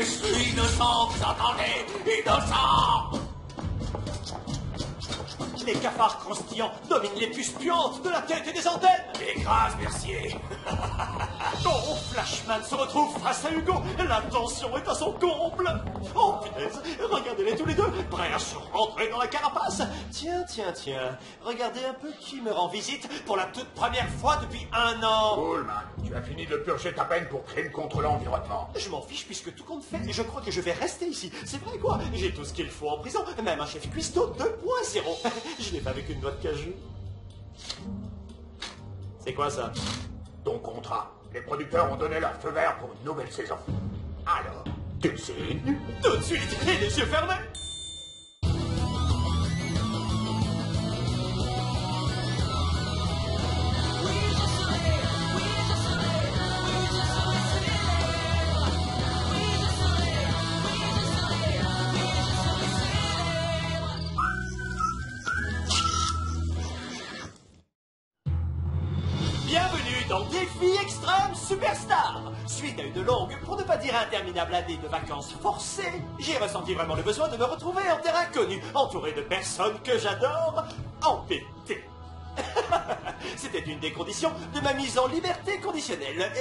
suis innocent, vous entendez? Innocent! Les cafards croustillants dominent les puces puantes de la tête et des antennes. Et grâce, Mercier. Oh, Flashman se retrouve face à Hugo. La tension est à son comble. Oh, punaise, regardez-les tous les deux, prêts à se rentrer dans la carapace. Tiens, regardez un peu qui me rend visite pour la toute première fois depuis 1 an. Coolman, tu as fini de purger ta peine pour crime contre l'environnement. Je m'en fiche puisque tout compte fait. Je crois que je vais rester ici. C'est vrai quoi, j'ai tout ce qu'il faut en prison. Même un chef cuistot 2.0. Je l'ai fait avec une noix de cajou. C'est quoi ça? Ton contrat. Les producteurs ont donné leur feu vert pour une nouvelle saison. Alors, tu le signes? Tout de suite, et les yeux fermés. Bienvenue dans Défi Extrême Superstar. Suite à une longue, pour ne pas dire interminable année de vacances forcées, j'ai ressenti vraiment le besoin de me retrouver en terre inconnue, entouré de personnes que j'adore, embêtées. C'était une des conditions de ma mise en liberté conditionnelle.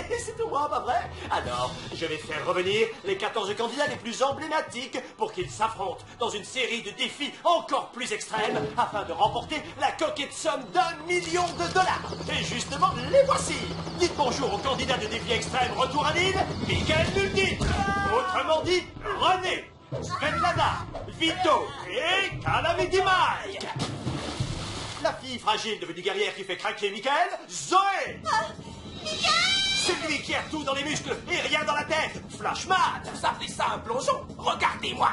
Et c'est tout moi, pas vrai? Alors, je vais faire revenir les 14 candidats les plus emblématiques pour qu'ils s'affrontent dans une série de défis encore plus extrêmes afin de remporter la coquette somme d'1 million de dollars. Et justement, les voici. Dites bonjour aux candidats de défis extrêmes retour à l'île, Michael Multi. Autrement dit, René, Svetlana, Vito et Calamity Mike. La fille fragile devenue guerrière qui fait craquer Michael, Zoé. C'est lui qui a tout dans les muscles et rien dans la tête, Flashman. Ça fait ça un plongeon. Regardez-moi.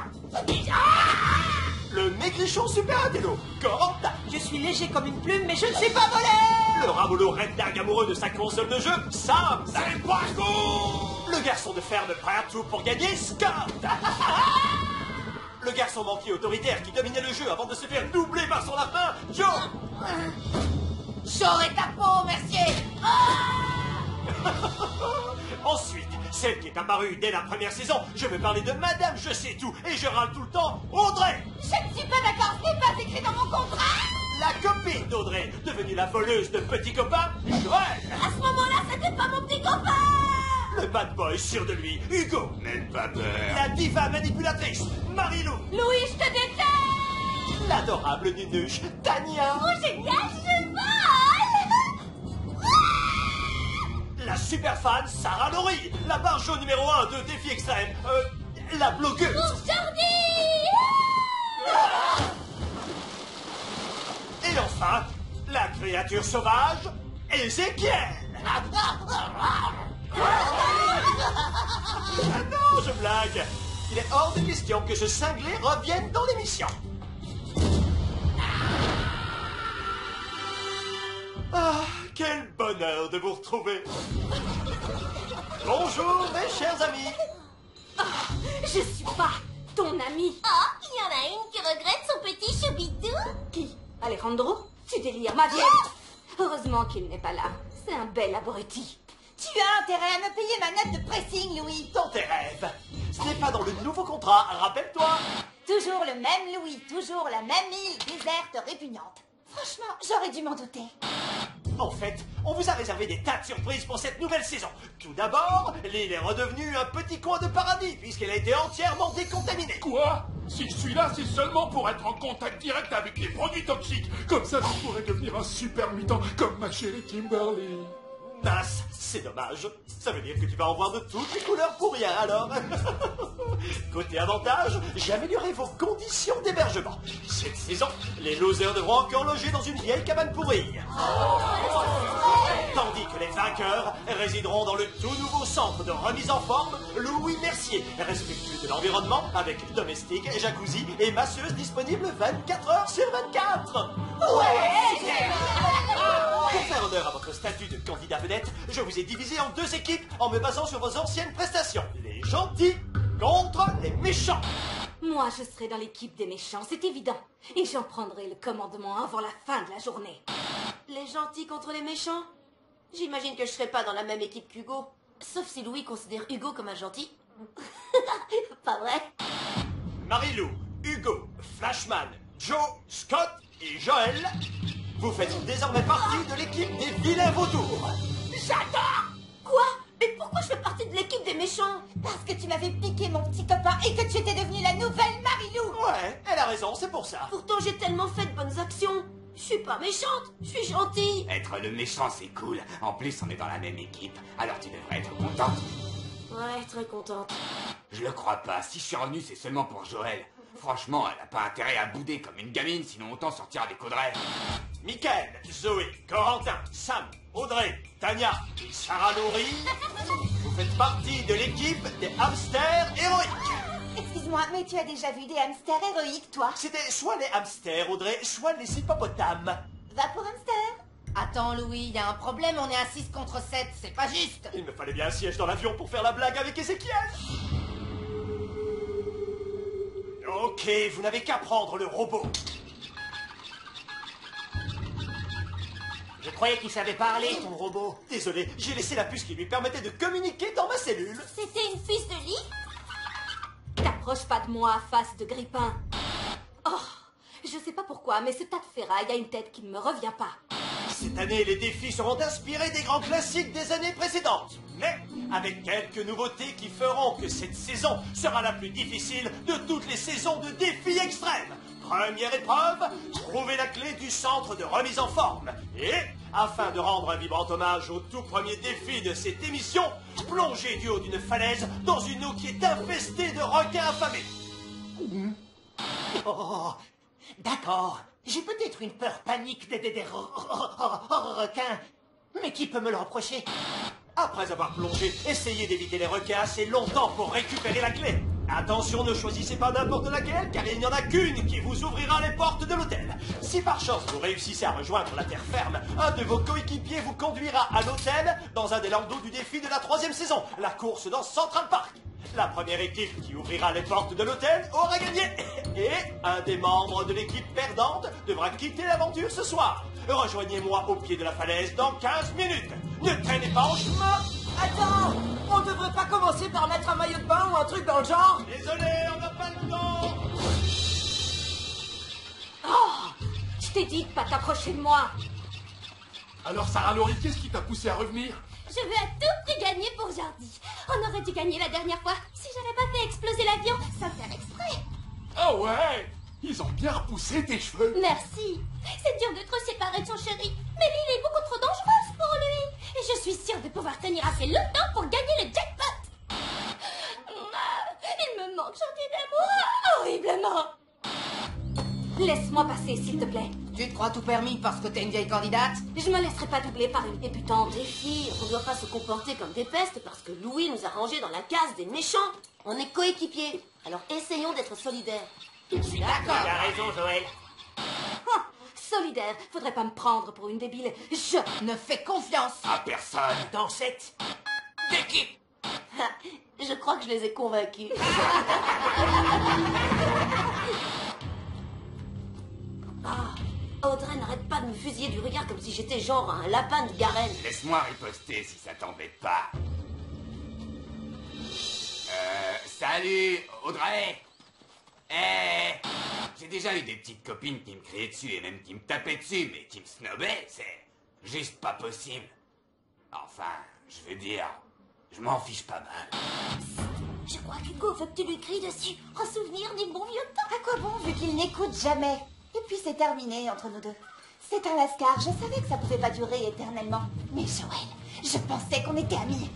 Le maigrichon super intello, Coranta. Je suis léger comme une plume, mais je ne sais pas voler. Le ramolo red dag amoureux de sa console de jeu, Sam. C'est pas cool. Le garçon de ferme prêt à tout pour gagner, Scott. Le garçon banquier autoritaire qui dominait le jeu avant de se faire doubler par son lapin, Joe. J'aurai ta peau, Mercier. Ensuite, celle qui est apparue dès la première saison, je veux parler de Madame Je sais tout et je râle tout le temps, Audrey. Je ne suis pas d'accord, ce n'est pas écrit dans mon contrat. La copine d'Audrey, devenue la voleuse de petits copains, Joël. À ce moment-là, c'était pas mon petit copain. Le bad boy sûr de lui, Hugo. N'aie pas peur. La diva manipulatrice, Marilou. Louis, je te déteste. L'adorable nunuche, Tania. Oh, génial, je vole. La super fan, Sarah Laurie. La barjo numéro 1 de Défi Extrême. La blogueuse. Jordi. Et enfin, la créature sauvage, Ézéchiel. Ah non, je blague. Il est hors de question que ce cinglé revienne dans l'émission. Ah, quel bonheur de vous retrouver. Bonjour, mes chers amis. Je suis pas ton ami. Oh, il y en a une qui regrette son petit choubidou. Qui? Alejandro? Tu délires, ma vieille. Heureusement qu'il n'est pas là. C'est un bel abruti. Tu as intérêt à me payer ma note de pressing, Louis. Dans tes rêves. Ce n'est pas dans le nouveau contrat, rappelle-toi. Toujours le même Louis, toujours la même île déserte répugnante. Franchement, j'aurais dû m'en douter. En fait, on vous a réservé des tas de surprises pour cette nouvelle saison. Tout d'abord, l'île est redevenue un petit coin de paradis puisqu'elle a été entièrement décontaminée. Quoi? Si je suis là, c'est seulement pour être en contact direct avec les produits toxiques. Comme ça, je pourrais devenir un super mutant comme ma chérie Kimberly. Mince, c'est dommage. Ça veut dire que tu vas en voir de toutes les couleurs pour rien, alors. Côté avantage, j'ai amélioré vos conditions d'hébergement. Cette saison, les losers devront encore loger dans une vieille cabane pourrie. Tandis que les vainqueurs résideront dans le tout nouveau centre de remise en forme Louis Mercier, respectueux de l'environnement avec domestique, jacuzzi et masseuse disponible 24 heures sur 24. Pour faire honneur à votre statut de candidat vedette, je vous ai divisé en 2 équipes en me basant sur vos anciennes prestations. Les gentils contre les méchants. Moi, je serai dans l'équipe des méchants, c'est évident. Et j'en prendrai le commandement avant la fin de la journée. Les gentils contre les méchants? J'imagine que je serai pas dans la même équipe qu'Hugo. Sauf si Louis considère Hugo comme un gentil. Pas vrai? Marilou, Hugo, Flashman, Joe, Scott et Joël, vous faites désormais partie de l'équipe des vilains vautours. J'adore! Quoi? Mais pourquoi je fais partie de l'équipe des méchants? Parce que tu m'avais piqué mon petit copain et que tu étais devenue la nouvelle Marilou. Ouais, elle a raison, c'est pour ça. Pourtant, j'ai tellement fait de bonnes actions. Je suis pas méchante, je suis gentille. Être le méchant, c'est cool. En plus, on est dans la même équipe. Alors tu devrais être contente. Ouais, très contente. Je le crois pas. Si je suis revenu, c'est seulement pour Joël. Franchement, elle a pas intérêt à bouder comme une gamine, sinon autant sortir avec Audrey. Michael, Zoé, Corentin, Sam, Audrey, Tania et Sarah Laurie, vous faites partie de l'équipe des hamsters héroïques. Excuse-moi, mais tu as déjà vu des hamsters héroïques, toi? C'était soit les hamsters, Audrey, soit les hippopotames. Va pour hamster. Attends, Louis, il y a un problème, on est à 6 contre 7, c'est pas juste. Il me fallait bien un siège dans l'avion pour faire la blague avec Ézéchiel. Ok, vous n'avez qu'à prendre le robot. Je croyais qu'il savait parler, ton robot. Désolé, j'ai laissé la puce qui lui permettait de communiquer dans ma cellule. C'était une fille de lit? T'approches pas de moi, face de grippin. Oh, je sais pas pourquoi, mais ce tas de ferraille a une tête qui ne me revient pas. Cette année, les défis seront inspirés des grands classiques des années précédentes, mais avec quelques nouveautés qui feront que cette saison sera la plus difficile de toutes les saisons de défis extrêmes. Première épreuve, trouver la clé du centre de remise en forme. Et, afin de rendre un vibrant hommage au tout premier défi de cette émission, plongez du haut d'une falaise dans une eau qui est infestée de requins affamés. Oh, d'accord. J'ai peut-être une peur panique des requins. Mais qui peut me le reprocher? Après avoir plongé, essayez d'éviter les requins assez longtemps pour récupérer la clé. Attention, ne choisissez pas n'importe laquelle, car il n'y en a qu'une qui vous ouvrira les portes de l'hôtel. Si par chance vous réussissez à rejoindre la terre ferme, un de vos coéquipiers vous conduira à l'hôtel dans un des landos du défi de la 3e saison, la course dans Central Park. La première équipe qui ouvrira les portes de l'hôtel aura gagné. Et un des membres de l'équipe perdante devra quitter l'aventure ce soir. Rejoignez-moi au pied de la falaise dans 15 minutes. Ne traînez pas en chemin. Attends! On devrait pas commencer par mettre un maillot de bain ou un truc dans le genre? Désolé, on n'a pas le temps. Oh, je t'ai dit de pas t'approcher de moi. Alors Sarah Laurie, qu'est-ce qui t'a poussé à revenir? Je veux à tout prix gagner pour Jordi. On aurait dû gagner la dernière fois. Si j'avais pas fait exploser l'avion, sans faire exprès. Ah ouais! Ils ont bien repoussé tes cheveux. Merci. C'est dur de te séparer de son chéri. Mais l'île est beaucoup trop dangereuse pour lui. Et je suis sûre de pouvoir tenir assez longtemps pour gagner le jackpot. Il me manque Jordi d'amour. Horriblement. Laisse-moi passer, s'il te plaît. Tu te crois tout permis parce que t'es une vieille candidate? Je me laisserai pas doubler par une débutante. Les filles, on ne doit pas se comporter comme des pestes parce que Louis nous a rangés dans la case des méchants. On est coéquipiers. Alors essayons d'être solidaires. Je suis d'accord. Tu as raison, Joël. Ah, solidaire, faudrait pas me prendre pour une débile. Je Ne fais confiance. À personne. Dans cette équipe. Je crois que je les ai convaincus. Audrey n'arrête pas de me fusiller du regard comme si j'étais genre un lapin de Garenne. Laisse-moi riposter si ça t'embête pas. Salut, Audrey. J'ai déjà eu des petites copines qui me criaient dessus et même qui me tapaient dessus, mais qui me snobaient, c'est juste pas possible. Enfin, je veux dire, je m'en fiche pas mal. Je crois qu'Hugo veut que tu lui cries dessus. En souvenir du bon vieux temps. À quoi bon, vu qu'il n'écoute jamais? Et puis c'est terminé entre nous deux. C'est un lascar, je savais que ça pouvait pas durer éternellement. Mais Joël, je pensais qu'on était amis.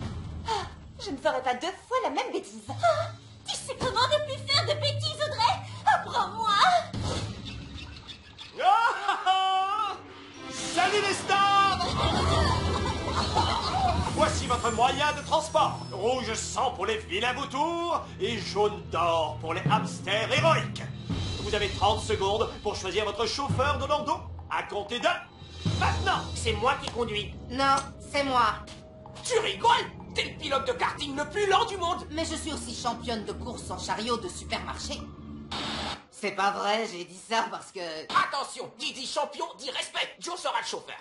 Ah, je ne ferai pas 2 fois la même bêtise. Ah, tu sais comment ne plus faire de bêtises, Audrey? Apprends-moi. Salut les stars. Voici votre moyen de transport. Rouge sang pour les vilains vautours et jaune d'or pour les hamsters héroïques. Vous avez 30 secondes pour choisir votre chauffeur de landau. À compter de... maintenant. C'est moi qui conduis. Non, c'est moi. Tu rigoles? T'es le pilote de karting le plus lent du monde. Mais je suis aussi championne de course en chariot de supermarché. C'est pas vrai, j'ai dit ça parce que... Attention, qui dit champion dit respect. Joe sera le chauffeur.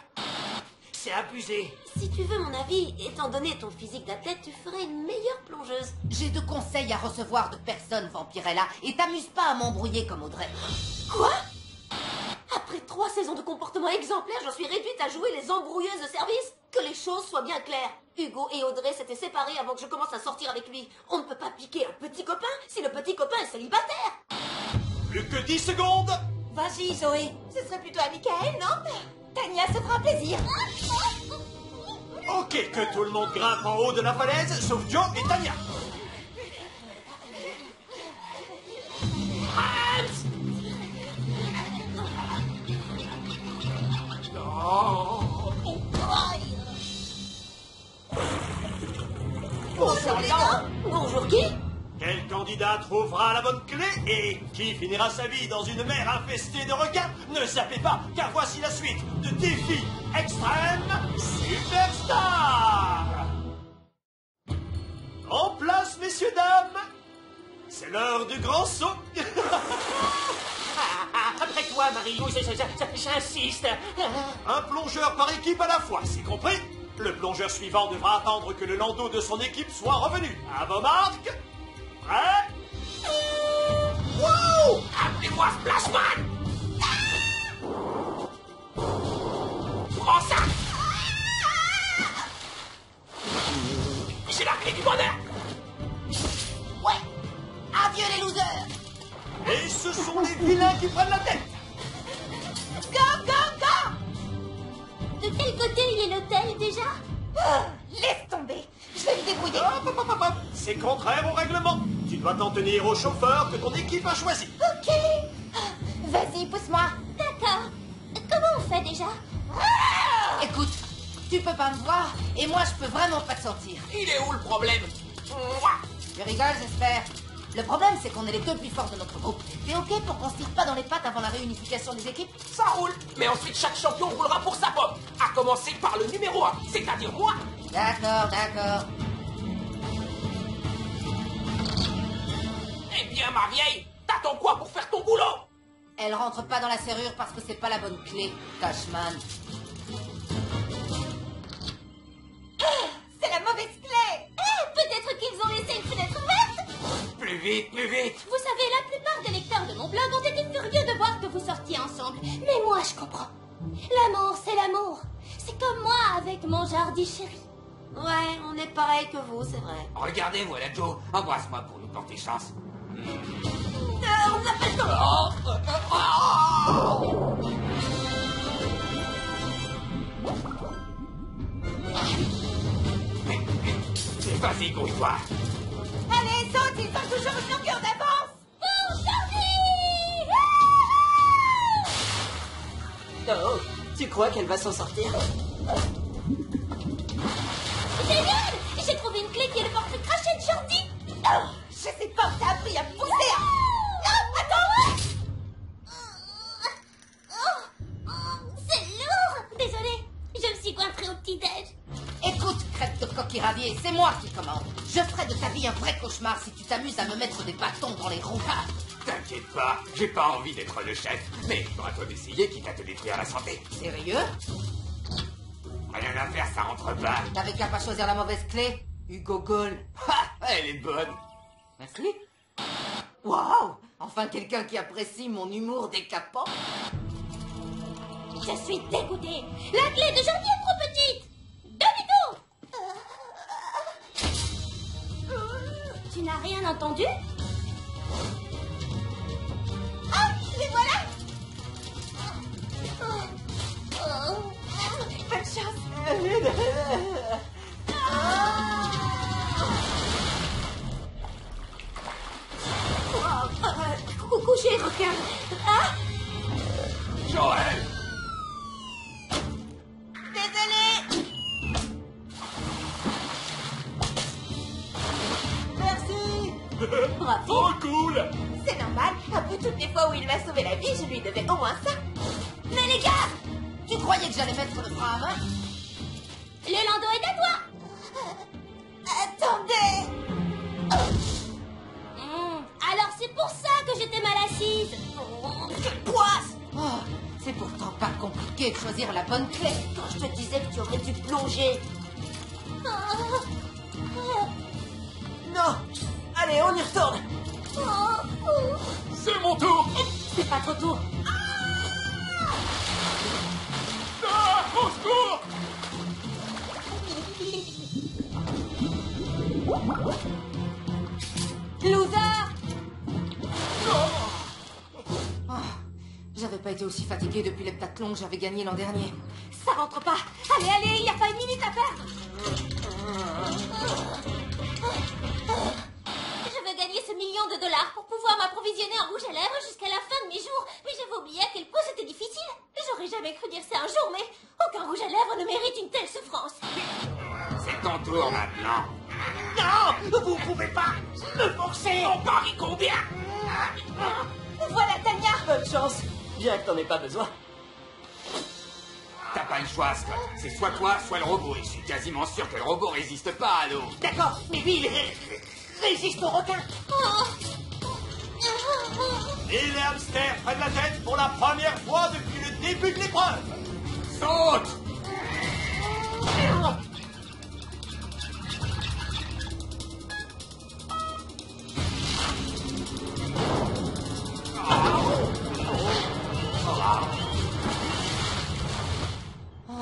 c'est abusé. Si tu veux mon avis, étant donné ton physique d'athlète, tu ferais une meilleure plongeuse. J'ai 2 conseils à recevoir de personne, Vampirella, et t'amuse pas à m'embrouiller comme Audrey. Quoi? Après 3 saisons de comportement exemplaire, j'en suis réduite à jouer les embrouilleuses de service? Que les choses soient bien claires. Hugo et Audrey s'étaient séparés avant que je commence à sortir avec lui. On ne peut pas piquer un petit copain si le petit copain est célibataire. Plus que 10 secondes. Vas-y, Zoé. Ce serait plutôt à Michael, non? Tania se fera plaisir. Ok, que tout le monde grimpe en haut de la falaise, sauf Joe et Tania. Bonjour les gars. Bonjour qui? Quel candidat trouvera la bonne clé et qui finira sa vie dans une mer infestée de requins? Ne zappez pas, car voici la suite de Défi Extrême Superstar. En place, messieurs, dames. C'est l'heure du grand saut. Après toi, Marie. Oui, j'insiste. Un plongeur par équipe à la fois, c'est compris? Le plongeur suivant devra attendre que le landau de son équipe soit revenu. À vos marques. Prêt? Wow! Appelez-moi Splashman! Prends ça! J'ai la clé du bonheur! Ouais. Adieu les losers. Et ce sont les vilains qui prennent la tête. Go, go, go! De quel côté il est l'hôtel déjà? Laisse tomber. Je vais me débrouiller. Hop, hop, hop, hop. C'est contraire au règlement. Tu dois t'en tenir au chauffeur que ton équipe a choisi. Ok. Vas-y, pousse-moi. D'accord. Comment on fait déjà? Écoute, tu peux pas me voir, et moi je peux vraiment pas te sentir. Il est où le problème? Mouah. Tu rigoles, j'espère. Le problème, c'est qu'on est les 2 plus forts de notre groupe. T'es ok pour qu'on se tire pas dans les pattes avant la réunification des équipes? Ça roule, mais ensuite chaque champion roulera pour sa pomme. À commencer par le numéro 1, c'est-à-dire moi. D'accord, d'accord. Eh bien, ma vieille, t'attends quoi pour faire ton boulot? Elle rentre pas dans la serrure parce que c'est pas la bonne clé, Cashman. C'est la mauvaise clé. Peut-être qu'ils ont laissé une fenêtre ouverte? Plus vite, plus vite. Vous savez, la plupart des lecteurs de mon blog ont été furieux de voir que vous sortiez ensemble. Mais moi, je comprends. L'amour, c'est l'amour. C'est comme moi avec mon Jardy chéri. Ouais, on est pareil que vous, c'est vrai. Regardez, voilà Joe. Embrasse-moi pour nous porter chance. On appelle ton... Vas-y, grouille-toi. Allez, saute, ils sont toujours une longueur d'avance. Oh, tu crois qu'elle va s'en sortir? Génial! J'ai trouvé une clé qui est le portrait craché de Jardy. Oh, je sais pas, t'as appris à pousser. Attends. C'est lourd! Désolée, je me suis coincée au petit-déj. Écoute, crête de coquille radier, c'est moi qui commande. Je ferai de ta vie un vrai cauchemar si tu t'amuses à me mettre des bâtons dans les roues. T'inquiète pas, j'ai pas envie d'être le chef. Mais il faudra toi d'essayer quitte à te détruire la santé. Sérieux? Rien à faire, ça rentre pas. T'avais qu'à pas choisir la mauvaise clé, Hugo Gaulle. Ha, elle est bonne. Merci. Waouh! Enfin quelqu'un qui apprécie mon humour décapant. Je suis dégoûtée. La clé de Jardy est trop petite. Demi-tour. Tu n'as rien entendu? Ah, les voilà. Bonne chance. Couchez, regarde. Ah, Joël! Désolée. Merci. bravo. Oh, cool. C'est normal. Après toutes les fois où il m'a sauvé la vie, je lui devais au moins ça. Mais les gars! Tu croyais que j'allais mettre le frein à main? Le landau est à toi. Attendez. Alors c'est pour ça que j'étais mal assise. Quelle poisse! Oh, c'est pourtant pas compliqué. compliqué de choisir la bonne clé. Quand je te disais que tu aurais dû plonger. Non. Allez, on y retourne. C'est mon tour. C'est pas trop tôt. Ah, au secours. Loser! J'avais pas été aussi fatiguée depuis l'heptathlon que j'avais gagné l'an dernier. Ça rentre pas. Allez, allez, il y a pas une minute à perdre. Je veux gagner ce $1 million pour pouvoir m'approvisionner en rouge à lèvres jusqu'à la fin de mes jours. Mais j'avais oublié à quel point c'était difficile. J'aurais jamais cru dire ça un jour, mais aucun rouge à lèvres ne mérite une telle souffrance. C'est ton tour maintenant. Non, vous pouvez pas me forcer. On parie combien? Voilà Tania. Bonne chance. Bien que t'en aies pas besoin. T'as pas le choix, Scott. C'est soit toi, soit le robot. Et je suis quasiment sûr que le robot résiste pas à l'eau. D'accord, mais lui, il résiste au requin. Et les hamsters prennent la tête pour la première fois depuis le début de l'épreuve. Saute!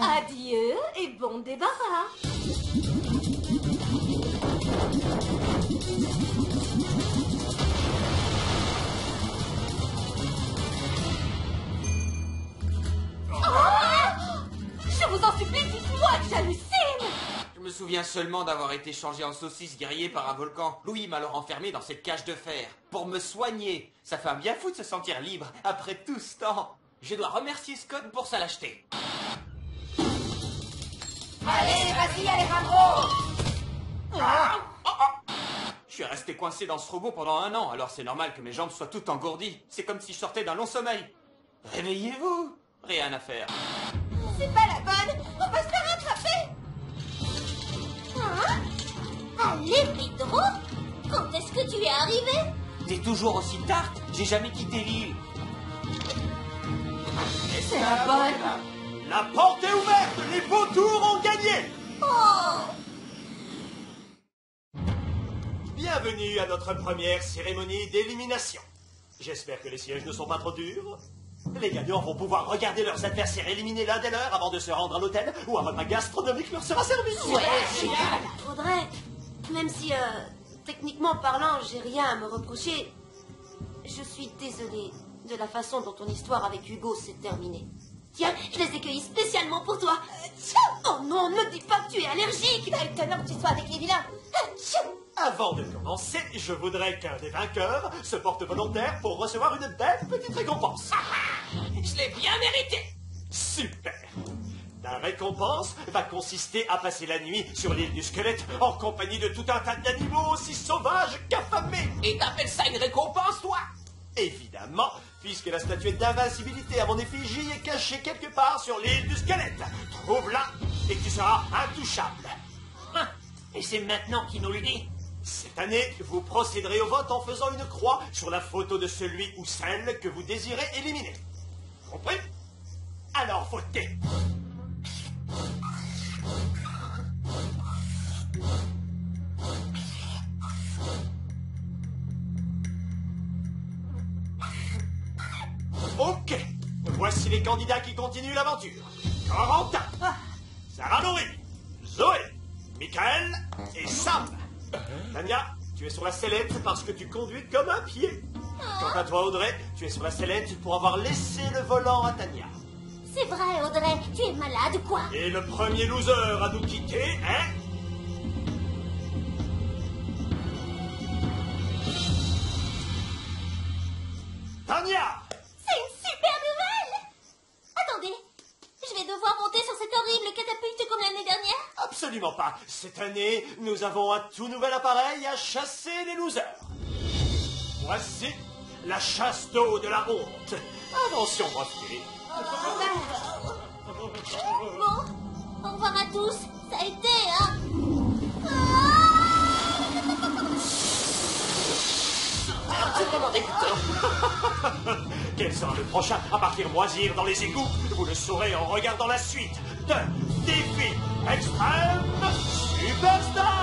Adieu et bon débarras. Je vous en supplie, dites-moi que j'hallucine. Je me souviens seulement d'avoir été changé en saucisse grillée par un volcan. Louis m'a alors enfermé dans cette cage de fer. Pour me soigner. Ça fait un bien fou de se sentir libre après tout ce temps. Je dois remercier Scott pour sa lâcheté. Allez, vas-y Alejandro. Je suis resté coincé dans ce robot pendant 1 an, alors c'est normal que mes jambes soient toutes engourdies. C'est comme si je sortais d'un long sommeil. Réveillez-vous. Rien à faire. C'est pas la bonne. On va se faire rattraper. Allez, Pedro. Quand est-ce que tu es arrivé? T'es toujours aussi tarte. J'ai jamais quitté l'île. C'est la bonne. La porte est ouverte. Les vautours ont gagné. Bienvenue à notre première cérémonie d'élimination. J'espère que les sièges ne sont pas trop durs. Les gagnants vont pouvoir regarder leurs adversaires éliminés l'un des leurs avant de se rendre à l'hôtel où un repas gastronomique leur sera servi. Audrey, même si, techniquement parlant, j'ai rien à me reprocher, je suis désolée de la façon dont ton histoire avec Hugo s'est terminée. Tiens, je les ai cueillis spécialement pour toi. Oh non, ne dis pas que tu es allergique. Étonnant que tu sois avec les vilains. Avant de commencer, je voudrais qu'un des vainqueurs se porte volontaire pour recevoir une belle petite récompense. Je l'ai bien mérité. Super. La récompense va consister à passer la nuit sur l'île du squelette en compagnie de tout un tas d'animaux aussi sauvages qu'affamés. Et t'appelles ça une récompense, toi? Évidemment, puisque la statuette d'invincibilité à mon effigie est cachée quelque part sur l'île du squelette. Trouve-la et tu seras intouchable. Et c'est maintenant qu'il nous le dit. Cette année, vous procéderez au vote en faisant une croix sur la photo de celui ou celle que vous désirez éliminer. Compris? Alors votez. Ok, voici les candidats qui continuent l'aventure. Corentin, Sarah Laurie, Zoé, Michael et Sam. Tania, tu es sur la sellette parce que tu conduis comme un pied. Quant à toi, Audrey, tu es sur la sellette pour avoir laissé le volant à Tania. C'est vrai, Audrey, tu es malade ou quoi? Et le premier loser à nous quitter est... Tania! C'est une super nouvelle! Attendez, je vais devoir monter sur cette horrible catapulte comme l'année dernière? Absolument pas. Cette année, nous avons un tout nouvel appareil à chasser les losers. Voici la chasse d'eau de la honte. Attention, brosquet. Bon, au revoir à tous. Ça a été, hein? Quel Quel sera le prochain à partir moisir dans les égouts? Vous le saurez en regardant la suite de Défi Extrême Superstar.